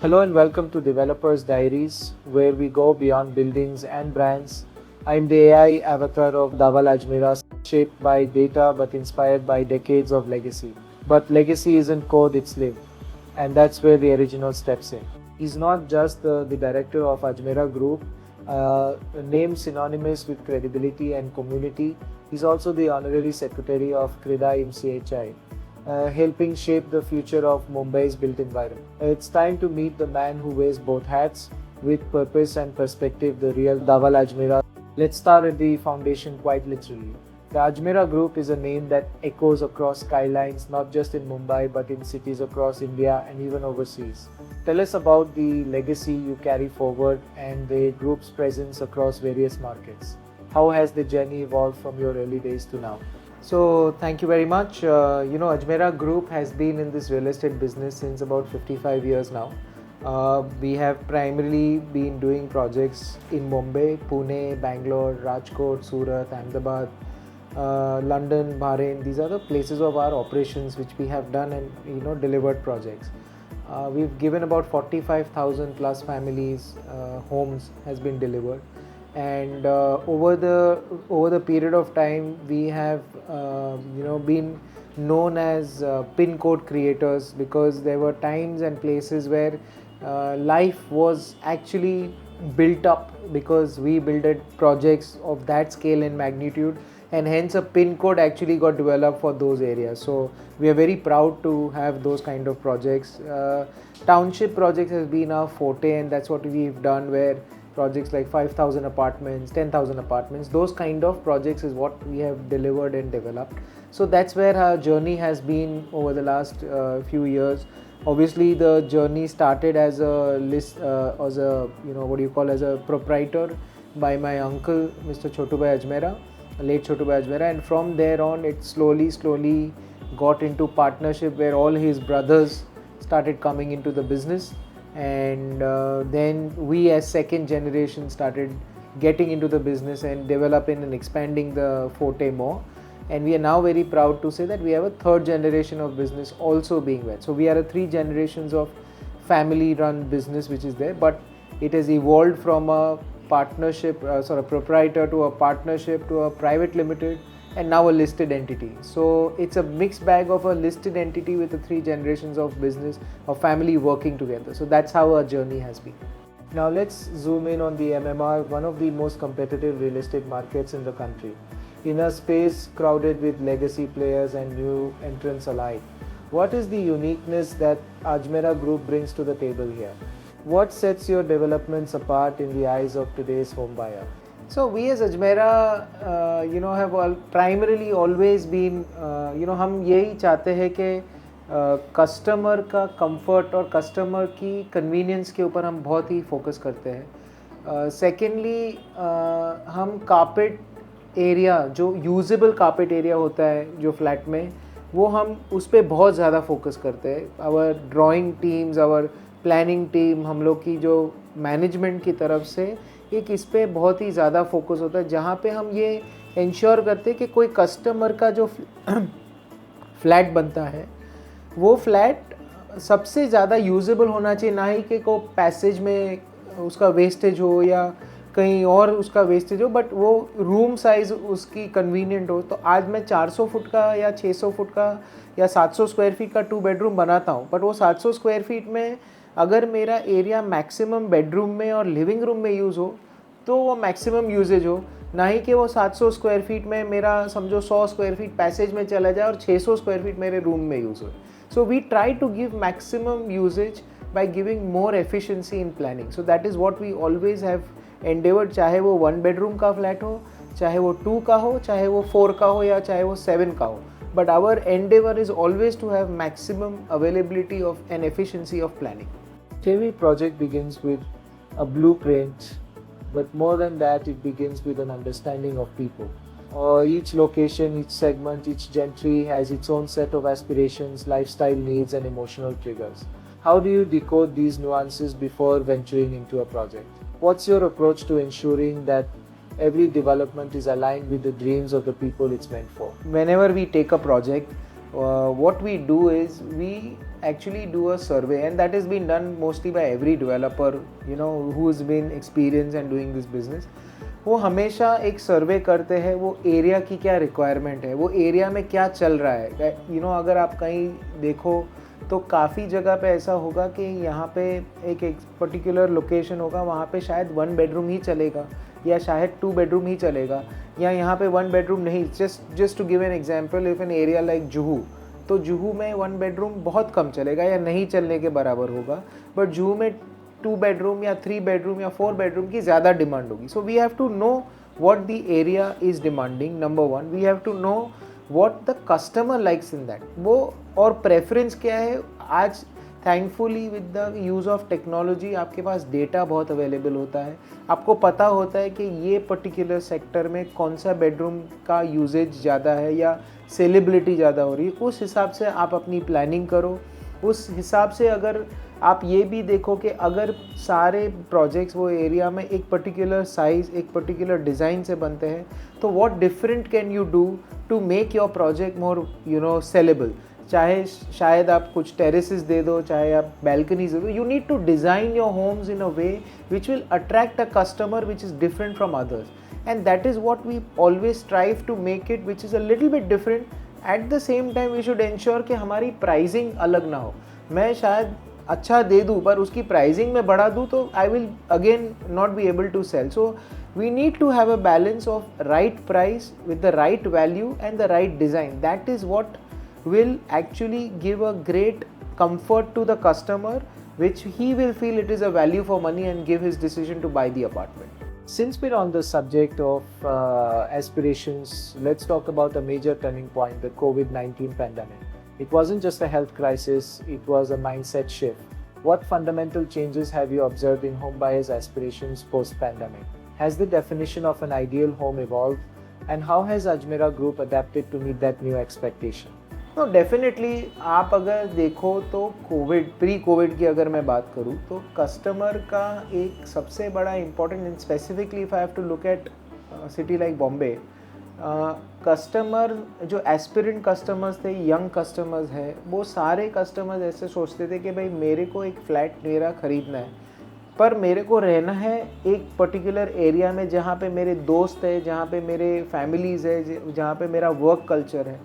Hello and welcome to Developers Diaries, where we go beyond buildings and brands. I'm the AI avatar of Dawal Ajmera, shaped by data but inspired by decades of legacy. But legacy isn't code, it's lived. And that's where the original steps in. He's not just the director of Ajmera Group, a name synonymous with credibility and community. He's also the honorary secretary of CRIDA MCHI, helping shape the future of Mumbai's built environment. It's time to meet the man who wears both hats with purpose and perspective, the real Dawal Ajmera. Let's start at the foundation quite literally. The Ajmera Group is a name that echoes across skylines, not just in Mumbai but in cities across India and even overseas. Tell us about the legacy you carry forward and the group's presence across various markets. How has the journey evolved from your early days to now? So thank you very much. Ajmera Group has been in this real estate business since about 55 years now. We have primarily been doing projects in Mumbai, Pune, Bangalore, Rajkot, Surat, Ahmedabad, London, Bahrain. These are the places of our operations which we have done and delivered projects. We've given about 45,000 plus families homes has been delivered, and over the period of time we have been known as pin code creators, because there were times and places where life was actually built up because we builded projects of that scale and magnitude, and hence a pin code actually got developed for those areas. So we are very proud to have those kind of projects. Township projects has been our forte, and that's what we've done, where projects like 5,000 apartments, 10,000 apartments, those kind of projects is what we have delivered and developed. So that's where our journey has been over the last few years. Obviously the journey started as a list, as a as a proprietor by my uncle, Mr. Chotubhai Ajmera, late Chotubhai Ajmera, and from there on it slowly got into partnership where all his brothers started coming into the business, and then we as second generation started getting into the business and developing and expanding the forte more. And we are now very proud to say that we have a third generation of business also being there. So we are a three generations of family run business which is there, but it has evolved from a partnership, proprietor, to a partnership, to a private limited, and now a listed entity. So it's a mixed bag of a listed entity with the three generations of business, of family working together. So that's how our journey has been. Now let's zoom in on the MMR, one of the most competitive real estate markets in the country. In a space crowded with legacy players and new entrants alike, what is the uniqueness that Ajmera Group brings to the table here? What sets your developments apart in the eyes of today's home buyer? So we as Ajmera, have primarily always been, हम यही चाहते हैं कि customer का comfort और customer की convenience के ऊपर हम बहुत ही फोकस करते हैं. सेकेंडली हम कारपेट एरिया, जो यूजेबल कारपेट एरिया होता है जो फ्लैट में, वो हम उस पर बहुत ज़्यादा फोकस करते हैं. Our drawing teams, our planning team, हम लोग की जो मैनेजमेंट की तरफ से एक इस पर बहुत ही ज़्यादा फोकस होता है, जहाँ पे हम ये इंश्योर करते हैं कि कोई कस्टमर का जो फ्लैट बनता है वो फ्लैट सबसे ज़्यादा यूजेबल होना चाहिए, ना ही कि को पैसेज में उसका वेस्टेज हो या कहीं और उसका वेस्टेज हो, बट वो रूम साइज़ उसकी कन्वीनियंट हो. तो आज मैं 400 फुट का या 600 फुट का या 700 स्क्वायर फीट का 2 बेडरूम बनाता हूँ, बट वो 700 स्क्वायर फीट में अगर मेरा एरिया मैक्सिमम बेडरूम में और लिविंग रूम में यूज़ हो तो वो मैक्सिमम यूजेज हो, ना ही कि वो 700 स्क्वायर फीट में मेरा समझो 100 स्क्वायर फीट पैसेज में चला जाए और 600 स्क्वायर फीट मेरे रूम में यूज़ हो. So we try to give maximum usages by giving more efficiency in planning. So that is what we always have endeavored, चाहे वो 1 bedroom का फ्लैट हो, चाहे वो 2 का हो, चाहे वो 4 का हो, या चाहे वो 7 का हो. But our endeavor is always to have maximum availability of and efficiency of planning. Every project begins with a blueprint, but more than that, it begins with an understanding of people. Each location, each segment, each gentry has its own set of aspirations, lifestyle needs, and emotional triggers. How do you decode these nuances before venturing into a project? What's your approach to ensuring that every development is aligned with the dreams of the people it's meant for? Whenever we take a project, what we do is we actually do a survey, and that has been done mostly by every developer, you know, who's been experienced and doing this business. वो हमेशा एक सर्वे करते हैं वो area की क्या requirement है, वो एरिया में क्या चल रहा है. यू नो अगर आप कहीं देखो तो काफ़ी जगह पे ऐसा होगा कि यहाँ पे एक पर्टिकुलर लोकेशन होगा, वहाँ पे शायद 1 बेडरूम ही चलेगा या शायद 2 बेडरूम ही चलेगा, या यहाँ पे 1 बेडरूम नहीं. Just to give an example, if an area like Juhu, तो जुहू में 1 बेडरूम बहुत कम चलेगा या नहीं चलने के बराबर होगा, बट जुहू में 2 बेडरूम या 3 बेडरूम या 4 बेडरूम की ज़्यादा डिमांड होगी. So we have to know what the area is demanding. Number 1, we have to know what the customer likes in that. वो और प्रेफरेंस क्या है. आज thankfully with the use of technology आपके पास डेटा बहुत अवेलेबल होता है, आपको पता होता है कि ये पर्टिकुलर सेक्टर में कौन सा बेडरूम का यूजेज ज़्यादा है या सेलिब्रिटी ज़्यादा हो रही है. उस हिसाब से आप अपनी प्लानिंग करो. उस हिसाब से अगर आप ये भी देखो कि अगर सारे प्रोजेक्ट्स वो एरिया में एक पर्टिकुलर साइज़, एक पर्टिकुलर डिज़ाइन से बनते हैं, तो what different can you do to make your project more you know saleable. चाहे शायद आप कुछ टेरेसेस दे दो, चाहे आप बैल्कनीज दे दो. You need to design your homes in a way which will attract a customer which is different from others, and that is what we always strive to make it which is a little bit different. At the same time we should ensure कि हमारी pricing अलग ना हो. मैं शायद अच्छा दे दूँ पर उसकी प्राइसिंग में बढ़ा दूँ तो I will again not be able to sell. So we need to have a balance of right price with the right value and the right design. That is what will actually give a great comfort to the customer, which he will feel it is a value for money and give his decision to buy the apartment. Since we're on the subject of aspirations, let's talk about a major turning point, the COVID-19 pandemic. It wasn't just a health crisis, it was a mindset shift. What fundamental changes have you observed in home buyers' aspirations post-pandemic? Has the definition of an ideal home evolved, and how has Ajmera Group adapted to meet that new expectation? No, definitely. आप अगर देखो तो pre Covid की अगर मैं बात करूँ तो कस्टमर का एक सबसे बड़ा important, in specifically if I have to look at city like Bombay, customer जो एस्पिरेंट कस्टमर्स थे, यंग कस्टमर्स है, वो सारे कस्टमर्स ऐसे सोचते थे कि भाई मेरे को एक फ्लैट मेरा ख़रीदना है, पर मेरे को रहना है एक पर्टिकुलर एरिया में जहाँ पे मेरे दोस्त है, जहाँ पे मेरे फैमिलीज़ है, जहाँ पे मेरा वर्क कल्चर है.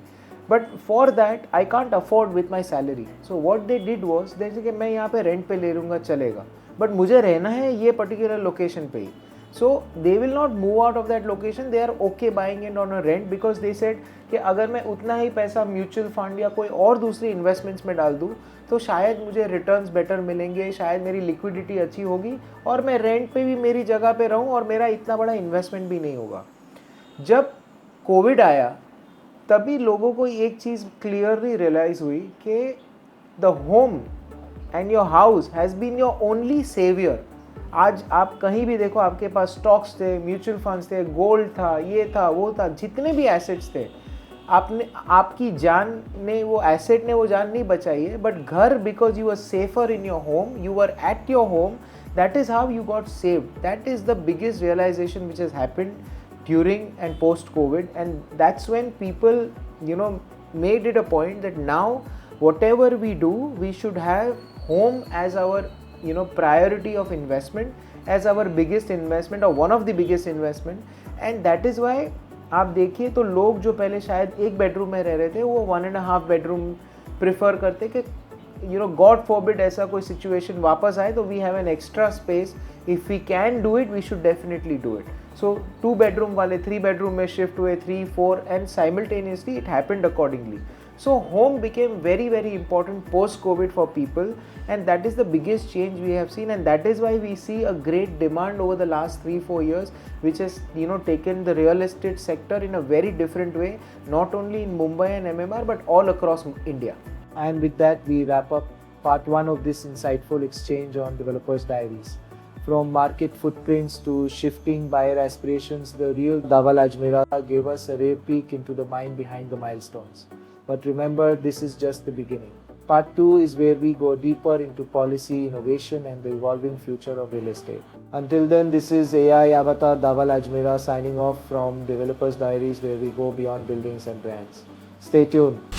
But for that I can't afford with my salary. So what they did was, जैसे कि मैं यहाँ पे रेंट पे ले लूँगा चलेगा, बट मुझे रहना है ये पर्टिकुलर लोकेशन पे ही. So they will not move out of that location. They are okay buying it on a rent because they said कि अगर मैं उतना ही पैसा म्यूचुअल फंड या कोई और दूसरी इन्वेस्टमेंट्स में डाल दूँ तो शायद मुझे रिटर्न्स बेटर मिलेंगे, शायद मेरी लिक्विडिटी अच्छी होगी और मैं रेंट पे भी मेरी जगह पे रहूँ और मेरा इतना बड़ा इन्वेस्टमेंट भी नहीं होगा. जब कोविड आया तभी लोगों को एक चीज़ क्लियरली रियलाइज़ हुई कि the home and your house has been your only saviour. आज आप कहीं भी देखो आपके पास स्टॉक्स थे, म्यूचुअल फंड्स थे, गोल्ड था, ये था, वो था, जितने भी एसेट्स थे, आपने आपकी जान ने वो एसेट ने वो जान नहीं बचाई है, बट घर because you are safer in your home, you are at your home, that is how you got saved. That is the biggest realisation which has happened during and post COVID, and that's when people made it a point that now whatever we do we should have home as our priority of investment, as our biggest investment or one of the biggest investment. And that is why आप देखिए तो लोग जो पहले शायद एक bedroom में रह रहे थे वो 1.5 बेडरूम प्रिफर करते कि गॉड फॉरबिड ऐसा कोई सिचुएशन वापस आए तो we have an extra space. If we can do it we should definitely do it. So 2 bedroom वाले 3 बेडरूम में शिफ्ट हुए, 3, 4, and simultaneously it happened accordingly. So home became very, very important post-COVID for people, and that is the biggest change we have seen, and that is why we see a great demand over the last 3-4 years, which has taken the real estate sector in a very different way, not only in Mumbai and MMR but all across India. And with that we wrap up part 1 of this insightful exchange on Developers Diaries. From market footprints to shifting buyer aspirations, the real Dawal Ajmera gave us a rare peek into the mind behind the milestones. But remember, this is just the beginning. Part 2 is where we go deeper into policy, innovation, and the evolving future of real estate. Until then, this is AI avatar Dawal Ajmera signing off from Developers Diaries, where we go beyond buildings and brands. Stay tuned.